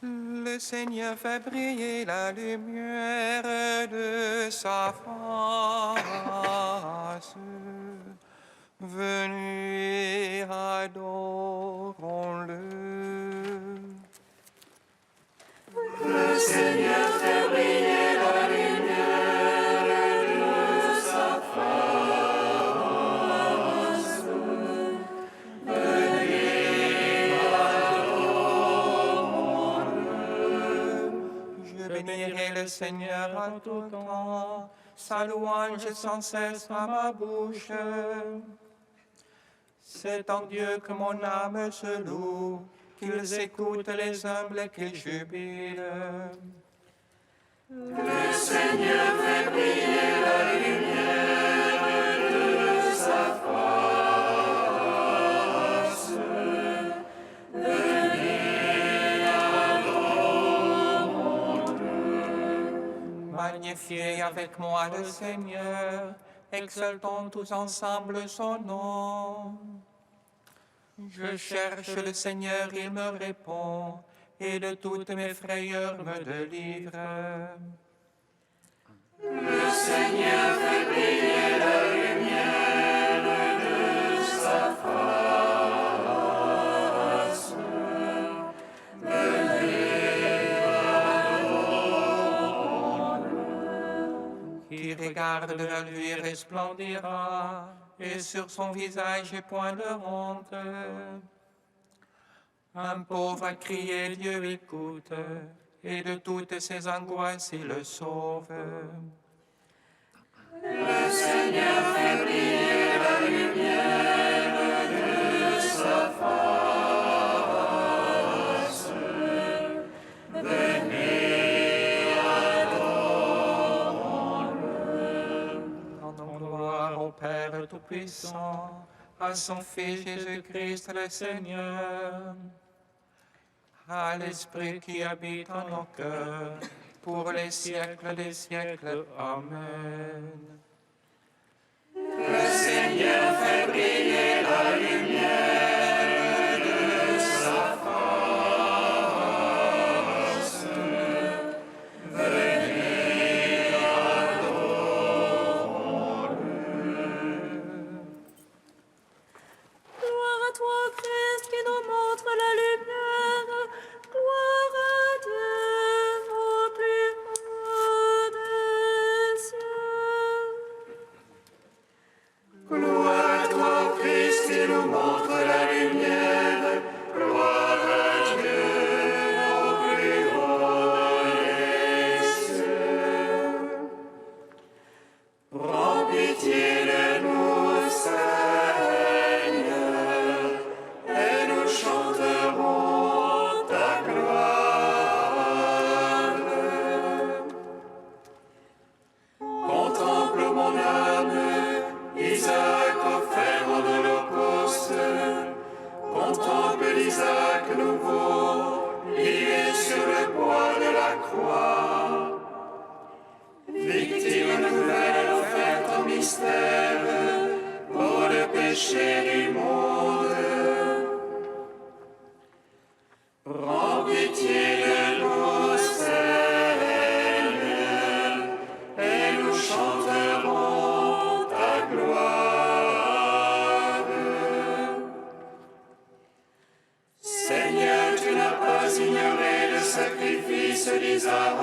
Le Seigneur fait briller la lumière de sa face. Venez, adorons-le. Le Seigneur fait briller la lumière de sa face. Venez, adorons-le. Je bénirai le Seigneur à tout temps, sa louange sans cesse à ma bouche. C'est en Dieu que mon âme se loue, qu'ils écoutent les humbles et qu'ils jubilent. Le Seigneur fait briller la lumière de sa face. Venez, adorons-le. Magnifiez avec moi le Seigneur, exaltons tous ensemble son nom. Je cherche le Seigneur, il me répond, et de toutes mes frayeurs me délivre. Le Seigneur fait briller la lumière de sa face. Venez, adorons-le. Qui regarde vers lui resplendira, et sur son visage point de honte. Un pauvre a crié, Dieu écoute, et de toutes ses angoisses il le sauve. Le Seigneur fait briller la lumière de sa face. Venez, adorons-le. Rendons gloire au Père Tout-Puissant, à son Fils Jésus-Christ le Seigneur, à l'Esprit qui habite en nos cœurs, pour les siècles des siècles. Amen. Le Seigneur fait briller la lumière de sa face. Venez, adorons-le. Gloire à toi, Christ, qui nous montre la lumière. Gloire à Dieu au plus haut des cieux. Gloire à toi, Christ, qui nous montre la lumière. Gloire à Dieu au plus haut des cieux. Prends pitié de nous, Seigneur, et nous chanterons ta gloire. Contemple mon âme, Isaac offert en holocauste. Contemple l'Isaac nouveau, lié sur le bois de la croix. Victime nouvelle offerte en mystère pour le péché du monde. Prends pitié de nous, Seigneur, et nous chanterons ta gloire. Seigneur, tu n'as pas ignoré le sacrifice d'Isaac.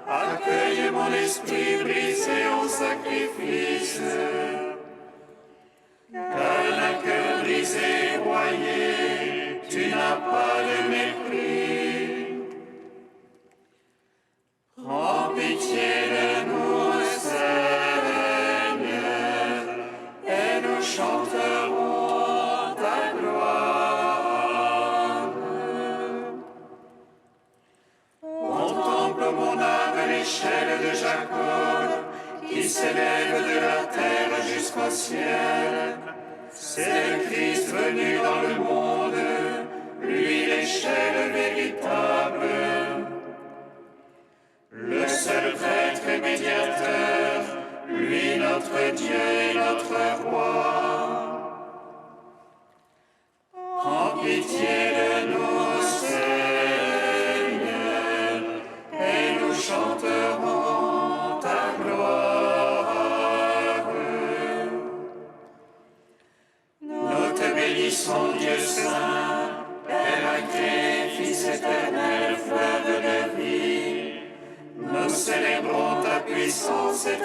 Accueille mon esprit brisé en sacrifice. Car un cœur brisé et broyé, tu n'as pas de mépris. Prends pitié de nous, Seigneur, et nous chanterons ta gloire. Contemple mon âme l'échelle de Jacob, qui s'élève de la terre jusqu'au ciel. C'est le Christ venu dans le monde, lui l'échelle véritable. Le seul prêtre et médiateur, lui notre Dieu et notre roi. Prends pitié de nous, Seigneur.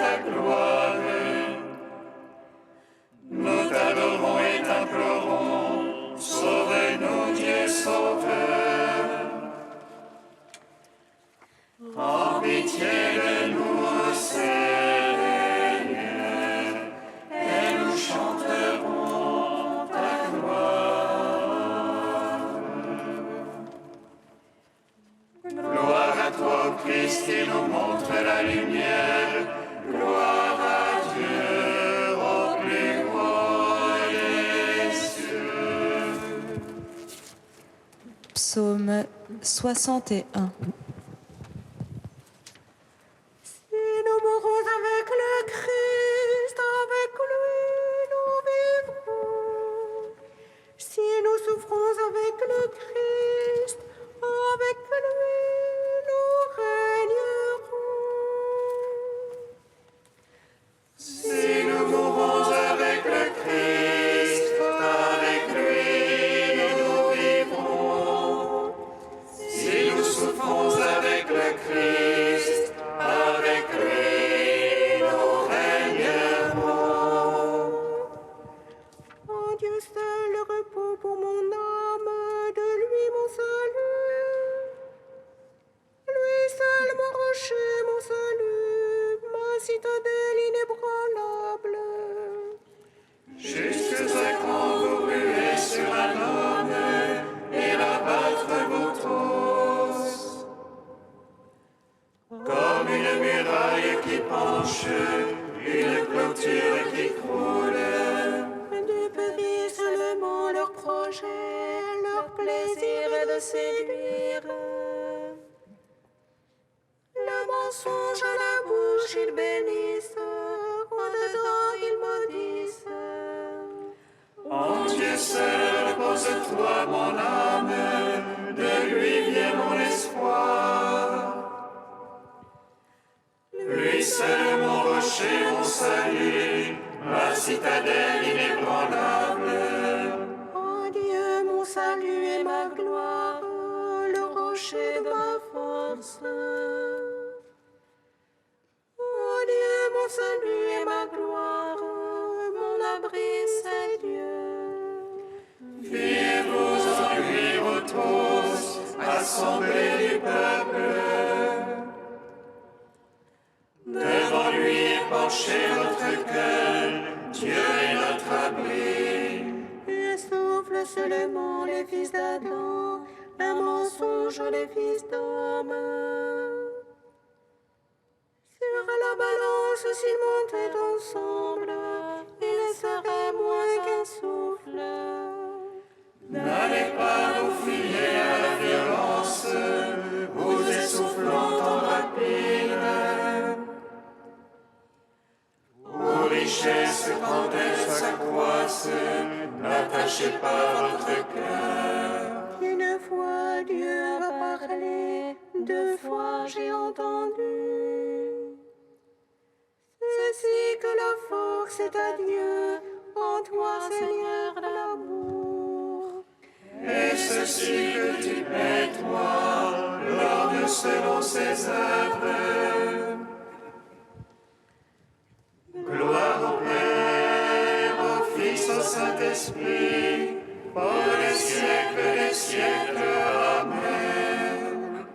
ta gloire. Nous t'adorons et t'implorons, sauve-nous, Dieu sauveur. En pitié de nous, Seigneur, et nous chanterons ta gloire. Gloire à toi, Christ, qui nous montre la lumière. Gloire à Dieu au plus haut des cieux. Psaume 61. Si nous mourons avec le Christ, avec lui nous vivrons. Si nous souffrons avec le Christ, avec lui nous régnerons. Si nous mourons avec le Christ, avec lui nous vivrons. Si nous souffrons avec le Christ, avec lui nous régnerons. En Dieu seul le repos pour mon âme, de lui mon salut. Lui seul mon rocher, mon salut, ma citadelle inébranlable. Jusqu'à quand vous ruez sur un homme et l'abattre vous tous. Comme une muraille qui penche, une clôture qui croule. De périr seulement leur projet, leur plaisir est de séduire. Le mensonge à la bouche ils bénissent, en dedans ils maudissent. En Dieu seul repose-toi mon âme, de lui vient mon espoir. Lui seul mon rocher, mon salut, ma citadelle inébranlable. En Dieu mon salut et ma gloire, le rocher de ma force. En Dieu mon salut et ma gloire, mon abri c'est Dieu. Fiez-vous en lui, vous tous, assemblés du peuple. Devant lui épanchez votre cœur, Dieu est notre abri. Le souffle seulement les fils d'Adam, un mensonge les fils d'homme. Sur la balance s'ils montaient ensemble, ils seraient moins qu'un souffle. N'allez pas vous fier à la violence, vous essoufflant en rapide. Aux richesses quand elles s'accroissent, n'attachez pas votre cœur. Une fois Dieu a parlé, deux fois j'ai entendu. Ceci que la force est à Dieu, en toi Seigneur l'amour. Et ceci que tu es toi, l'homme selon ses œuvres. Gloire au Père, au Fils, au Saint-Esprit, pour les siècles des siècles. Amen.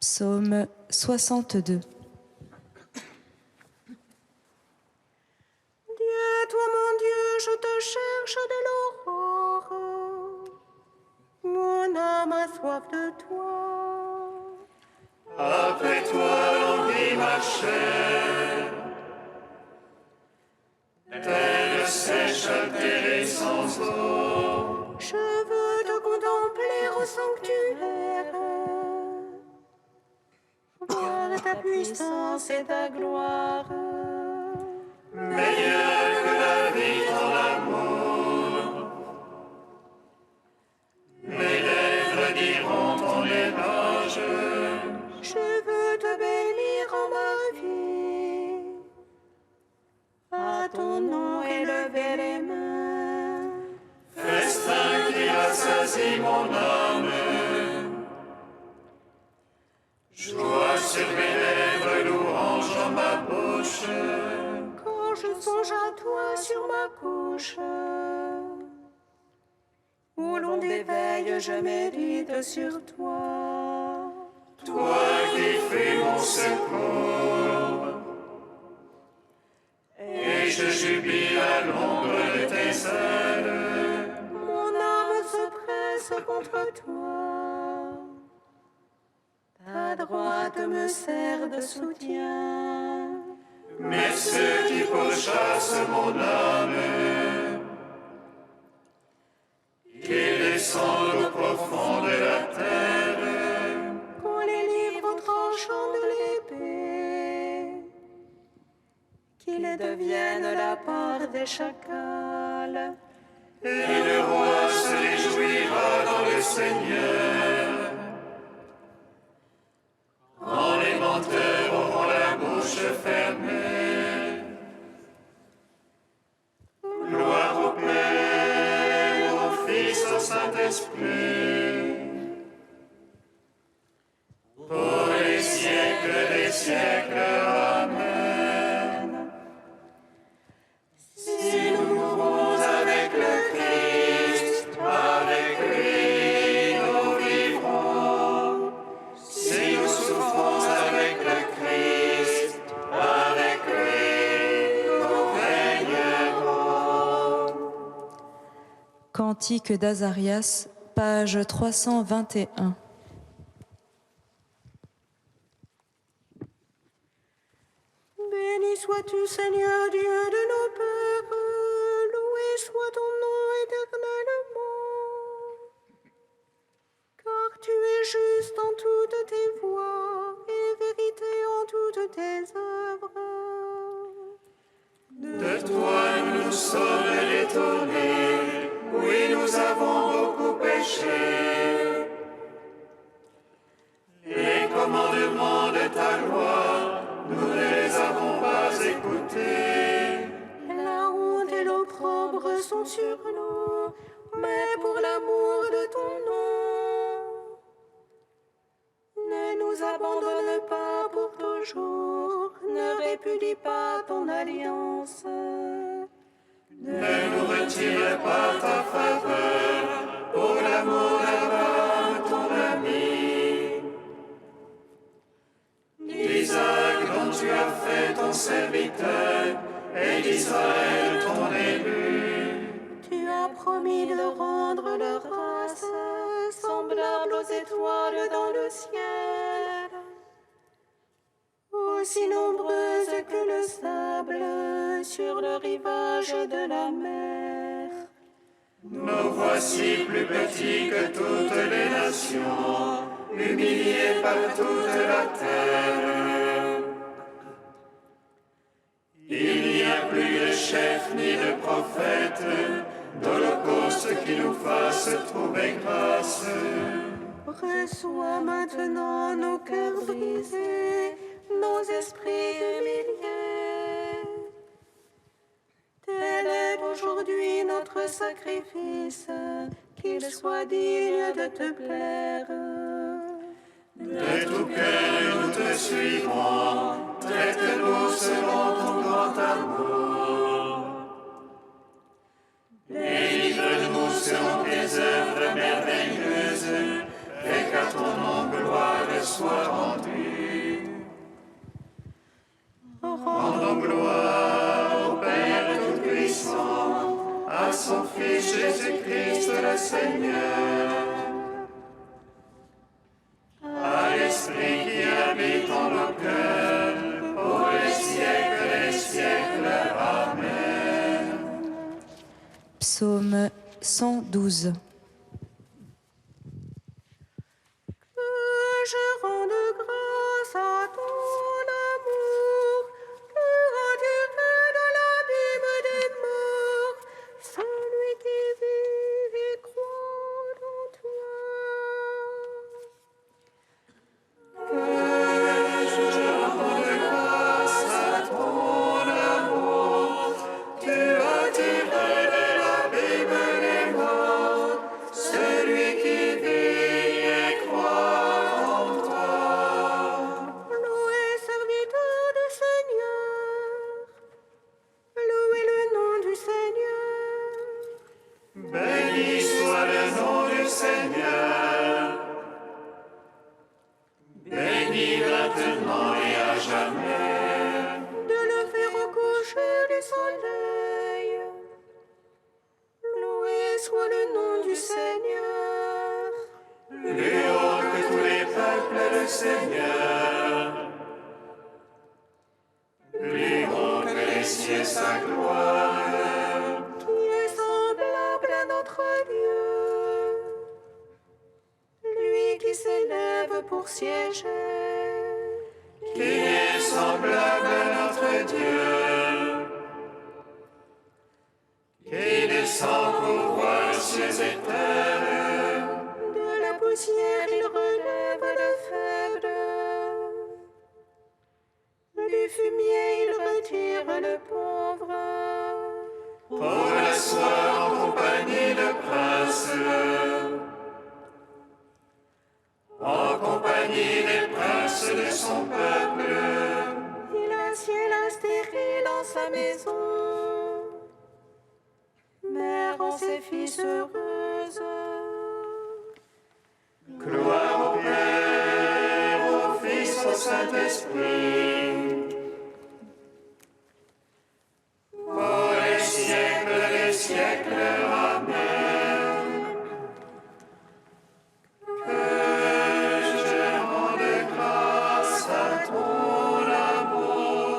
Psaume 62. Dieu, toi mon Dieu, je te cherche de l'aurore. Mon âme a soif de toi. Après toi, l'envie ma chair, telle sèche-altérée sans eau. Je veux te contempler au sanctuaire. Voir ta puissance et ta gloire. Meilleur que la vie dans l'amour. Mes lèvres diront ton éloge. Je veux te bénir en ma vie. À ton nom élever les mains. Festin qui rassasie mon âme. Joie sur mes lèvres, louange dans ma bouche. Quand je songe à toi sur ma couche, au long des veilles, je médite sur toi. Toi qui fus mon secours, et je jubile à l'ombre de tes ailes. Mon âme se presse contre toi. Ta droite me sert de soutien. Mais ceux qui pourchassent mon âme, qui descendent au profond de la terre, Qu'on les livre au tranchant de l'épée, qu'ils deviennent la part des chacals. et le roi se réjouira dans le Seigneur. Quand les menteurs auront la bouche fermée. Gloire au Père, au Fils, au Saint-Esprit, pour les siècles des siècles. Amen. Si nous mourons avec le Christ, avec lui nous vivrons. Si nous souffrons avec le Christ, avec lui nous régnerons. Cantique d'Azarias, page 321. Béni sois-tu, Seigneur Dieu de nos pères, loué soit ton nom éternellement. Car tu es juste en toutes tes voies et vérité en toutes tes œuvres. De toi nous sommes détournés, oui nous avons beaucoup péché. Les commandements de ta loi, nous ne les avons pas écoutés. La honte et l'opprobre sont sur nous, mais pour l'amour de ton nom. Ne nous abandonne pas pour toujours, ne répudie pas ton alliance. Ne nous retire pas ta faveur, pour l'amour d'Abraham, ton ami. D'Isaac dont tu as fait ton serviteur, et d'Israël ton élu. Tu as promis de rendre leur race semblable aux étoiles dans le ciel, aussi nombreuses que le sable sur le rivage de la mer. Nous voici plus petits que toutes les nations, humiliés par toute la terre. Il n'y a plus de chef ni de prophète, d'holocauste qui nous fasse trouver grâce. Reçois maintenant nos cœurs brisés, nos esprits humiliés. Tel est aujourd'hui notre sacrifice, qu'il soit digne de te plaire. De tout cœur nous te suivrons, traite-nous selon ton grand amour. Délivre-nous selon tes œuvres merveilleuses, et qu'à ton nom gloire soit rendue. Rendons gloire au Père Tout-Puissant, à son Fils Jésus-Christ le Seigneur, à l'Esprit qui habite en nos cœurs, pour les siècles des siècles. Amen. Psaume 112. Que je rende grâce à ton amour, pour retirer de l'abîme des morts, celui qui vit et croit en toi. Que je rende grâce à ton amour, tu as tiré de l'abîme des morts, maintenant et à jamais. de lever au coucher du soleil. Loué soit le nom du Seigneur. Plus haut que tous les peuples, le Seigneur. Plus haut que les cieux, sa gloire. Qui est semblable à notre Dieu, lui qui s'élève pour siéger, Qui est semblable à notre Dieu, qui descend pour voir cieux et terre. de la poussière il relève le faible, du fumier il retire le pauvre, Pour l'asseoir en compagnie de princes, en compagnie des princes de son peuple. il assied stérile en sa maison, mère en ses fils heureuses. Gloire au Père, au Fils, au Saint-Esprit, pour les siècles des siècles. Amen. Que je rende grâce à ton amour.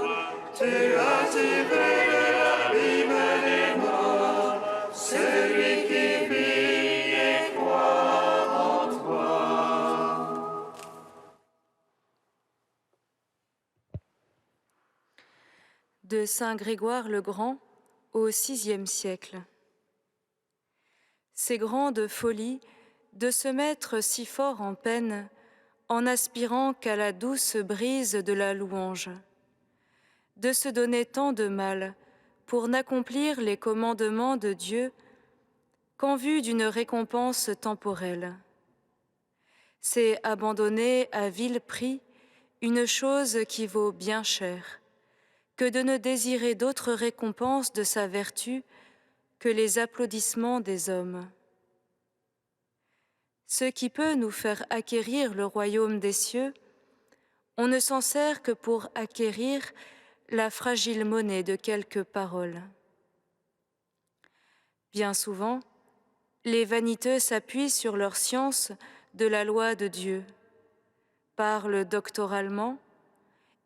Tu as tiré de l'abîme des morts celui qui vit et croit en toi. De Saint Grégoire le Grand au VIe siècle. C'est grande folie de se mettre si fort en peine en aspirant qu'à la douce brise de la louange, de se donner tant de mal pour n'accomplir les commandements de Dieu qu'en vue d'une récompense temporelle. C'est abandonner à vil prix une chose qui vaut bien cher, que de ne désirer d'autre récompense de sa vertu que les applaudissements des hommes. Ce qui peut nous faire acquérir le royaume des cieux, on ne s'en sert que pour acquérir la fragile monnaie de quelques paroles. Bien souvent, les vaniteux s'appuient sur leur science de la loi de Dieu, parlent doctoralement,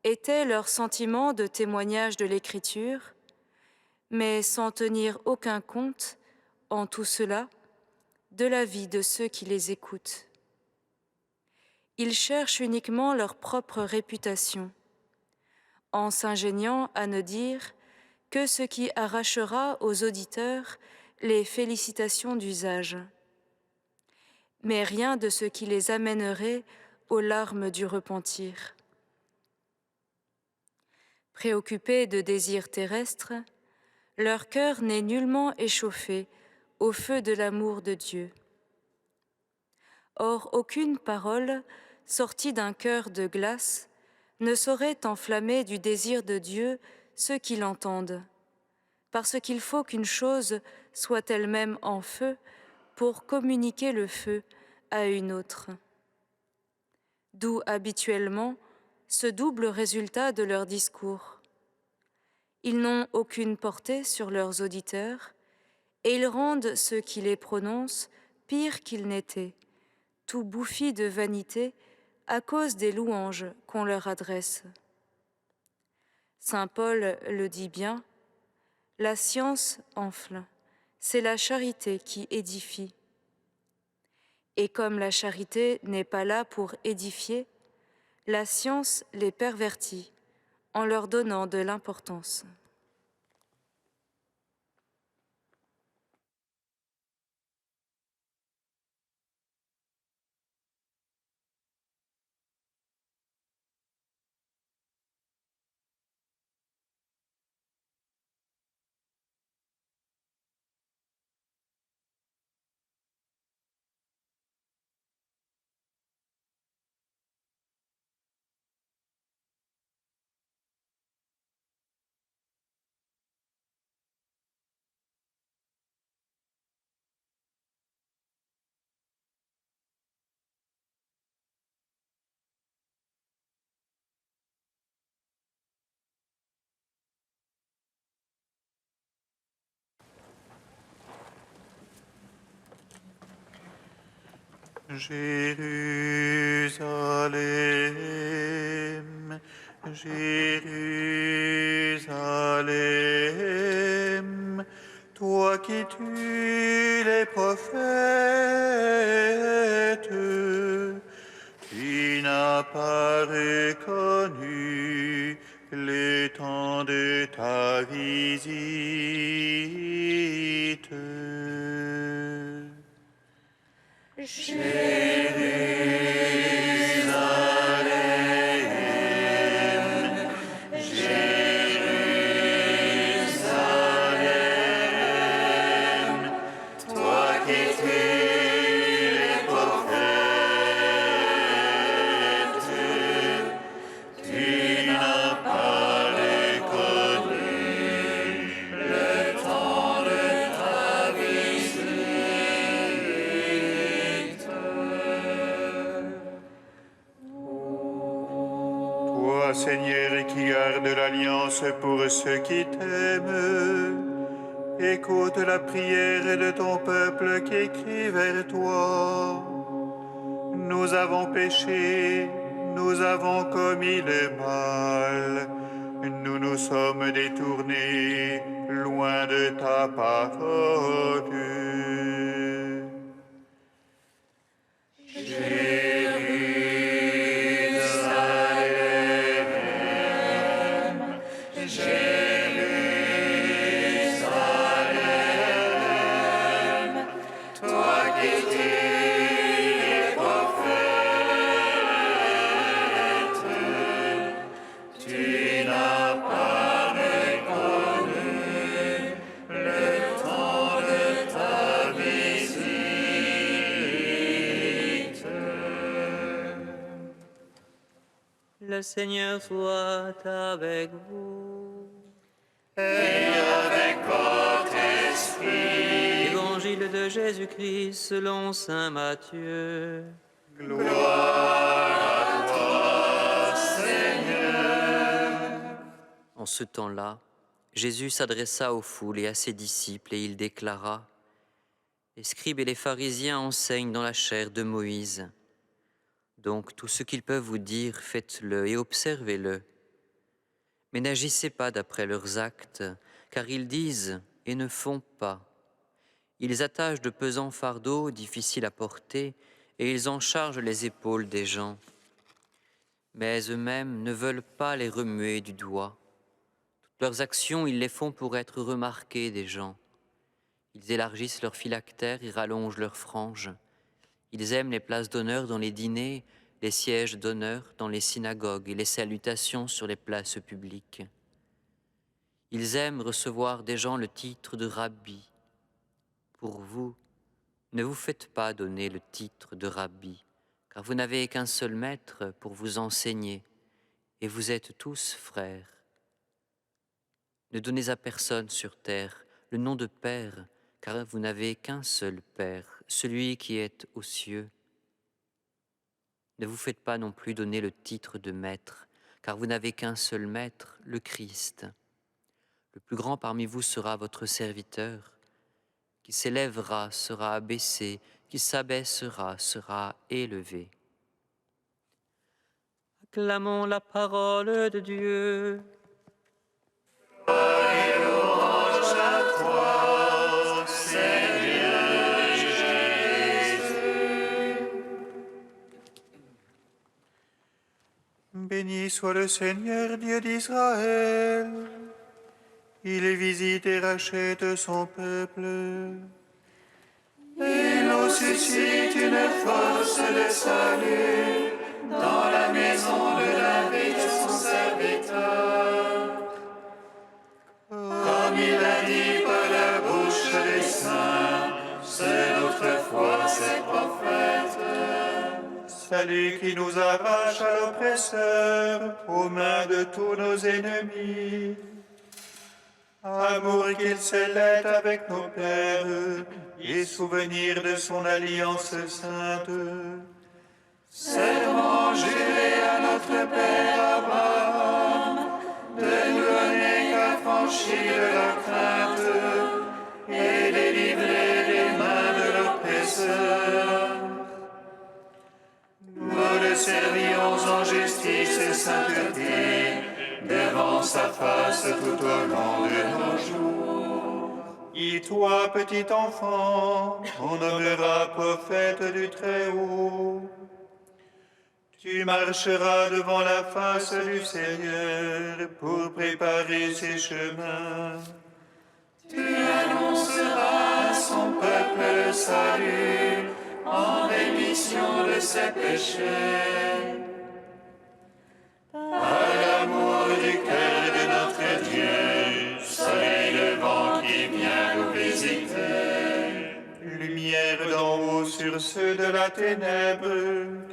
étaient leurs sentiments de témoignage de l'Écriture, mais sans tenir aucun compte, en tout cela, de la vie de ceux qui les écoutent. Ils cherchent uniquement leur propre réputation, en s'ingéniant à ne dire que ce qui arrachera aux auditeurs les félicitations d'usage, mais rien de ce qui les amènerait aux larmes du repentir. Préoccupés de désirs terrestres, leur cœur n'est nullement échauffé au feu de l'amour de Dieu. Or, aucune parole sortie d'un cœur de glace ne saurait enflammer du désir de Dieu ceux qui l'entendent, parce qu'il faut qu'une chose soit elle-même en feu pour communiquer le feu à une autre. D'où habituellement ce double résultat de leur discours. Ils n'ont aucune portée sur leurs auditeurs et ils rendent ceux qui les prononcent pires qu'ils n'étaient, tout bouffis de vanité à cause des louanges qu'on leur adresse. Saint Paul le dit bien, « La science enfle, c'est la charité qui édifie. » Et comme la charité n'est pas là pour édifier, la science les pervertit en leur donnant de l'importance. Jérusalem, Jérusalem, toi qui tues les prophètes, tu n'as pas reconnu le temps de ta visite. Toi, Seigneur, qui gardes l'alliance pour ceux qui t'aiment, écoute la prière de ton peuple qui crie vers toi. Nous avons péché, nous avons commis le mal, nous nous sommes détournés loin de ta parole. Le Seigneur soit avec vous. Et avec votre esprit. Évangile de Jésus-Christ selon saint Matthieu. Gloire à toi, Seigneur. En ce temps-là, Jésus s'adressa aux foules et à ses disciples et il déclara : Les scribes et les pharisiens enseignent dans la chair de Moïse. Donc tout ce qu'ils peuvent vous dire, faites-le et observez-le. Mais n'agissez pas d'après leurs actes, car ils disent et ne font pas. Ils attachent de pesants fardeaux difficiles à porter et ils en chargent les épaules des gens. Mais eux-mêmes ne veulent pas les remuer du doigt. Toutes leurs actions, ils les font pour être remarqués des gens. Ils élargissent leurs phylactères et rallongent leurs franges. Ils aiment les places d'honneur dans les dîners, les sièges d'honneur dans les synagogues et les salutations sur les places publiques. Ils aiment recevoir des gens le titre de rabbi. Pour vous, ne vous faites pas donner le titre de rabbi, car vous n'avez qu'un seul maître pour vous enseigner, et vous êtes tous frères. Ne donnez à personne sur terre le nom de Père, car vous n'avez qu'un seul Père, celui qui est aux cieux. Ne vous faites pas non plus donner le titre de Maître, car vous n'avez qu'un seul Maître, le Christ. Le plus grand parmi vous sera votre serviteur. Qui s'élèvera sera abaissé, qui s'abaissera sera élevé. Acclamons la parole de Dieu. Béni soit le Seigneur Dieu d'Israël. Il visite et rachète son peuple. Il nous suscite une force de salut dans la maison de David, son serviteur. Comme il l'a dit par la bouche des saints, c'est notre foi, ses prophètes. Salut qui nous arrache à l'oppresseur, aux mains de tous nos ennemis. Amour qu'il scellait avec nos pères, et souvenir de son alliance sainte. Serment juré à notre Père Abraham, de nous donner qu'affranchir de la crainte, et délivrer des mains de l'oppresseur. sa face tout au long de nos jours. Et toi, petit enfant, on nommera prophète du Très-Haut. Tu marcheras devant la face du Seigneur pour préparer ses chemins. Tu annonceras à son peuple le salut en rémission de ses péchés. Par l'amour du cœur de notre Dieu, soleil levant qui vient nous visiter. Lumière d'en haut sur ceux de la ténèbre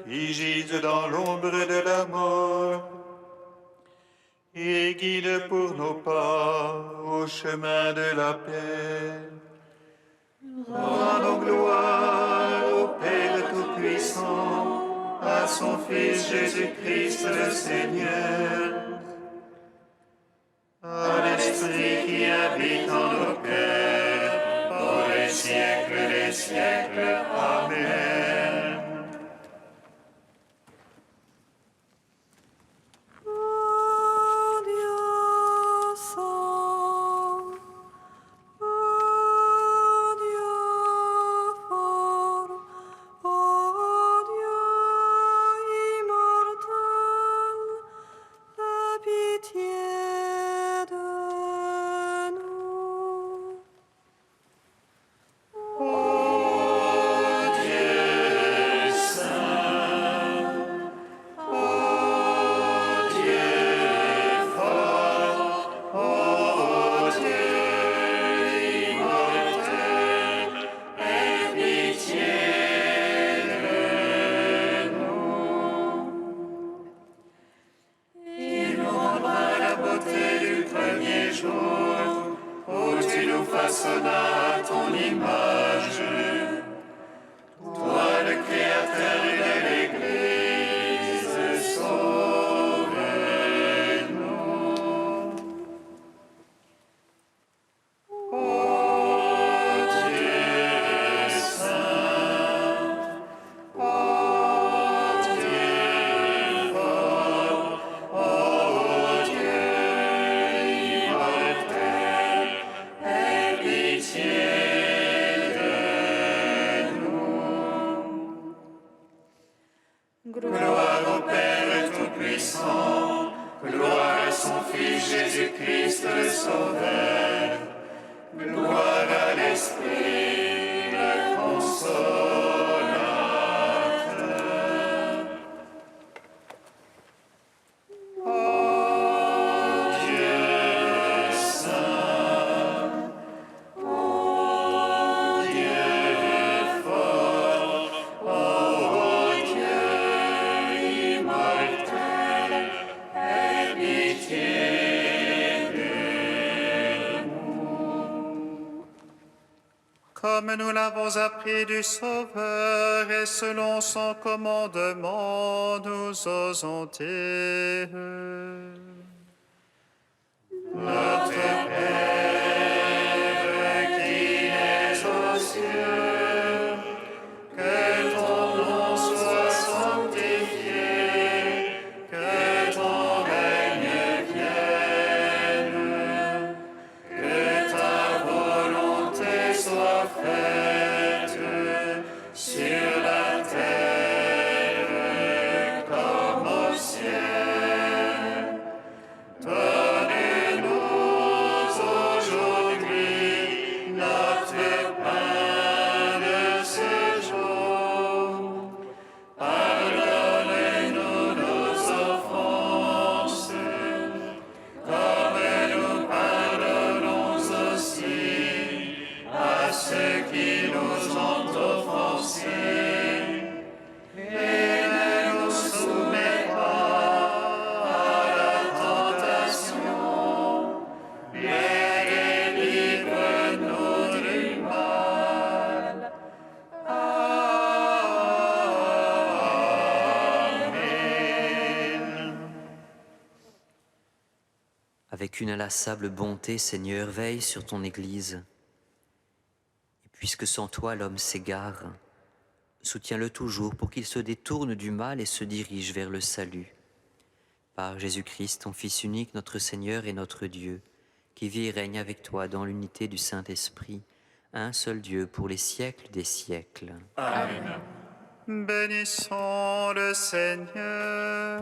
qui gisent dans l'ombre de la mort. Et guide pour nos pas au chemin de la paix. Rendons gloire au Père Tout-Puissant, à son Fils Jésus-Christ le Seigneur, à l'Esprit qui habite en nos cœurs, pour les siècles des siècles. Amen. Gloire au Père Tout-Puissant, gloire à son Fils Jésus-Christ le Sauveur, gloire à l'Esprit le Consolateur. Ô Dieu saint, ô Dieu fort, ô Dieu immortel, aie pitié de nous. Comme nous l'avons appris du Sauveur et selon son commandement, nous osons dire: Notre Père qui es aux cieux, que ton nom soit sanctifié, que ton règne vienne, que ta volonté soit faite sur la terre comme au ciel. Donne-nous aujourd'hui notre pain de ce jour. Pardonne-nous nos offenses, comme nous pardonnons aussi à ceux qui nous ont offensés. Et ne nous soumets pas à la tentation, mais délivre-nous du mal. Amen. Avec une inlassable bonté, Seigneur, veille sur ton Église. Et puisque sans toi l'homme s'égare, soutiens-le toujours pour qu'il se détourne du mal et se dirige vers le salut. Par Jésus-Christ, ton Fils unique, notre Seigneur et notre Dieu, qui vit et règne avec toi dans l'unité du Saint-Esprit, un seul Dieu pour les siècles des siècles. Amen. Bénissons le Seigneur.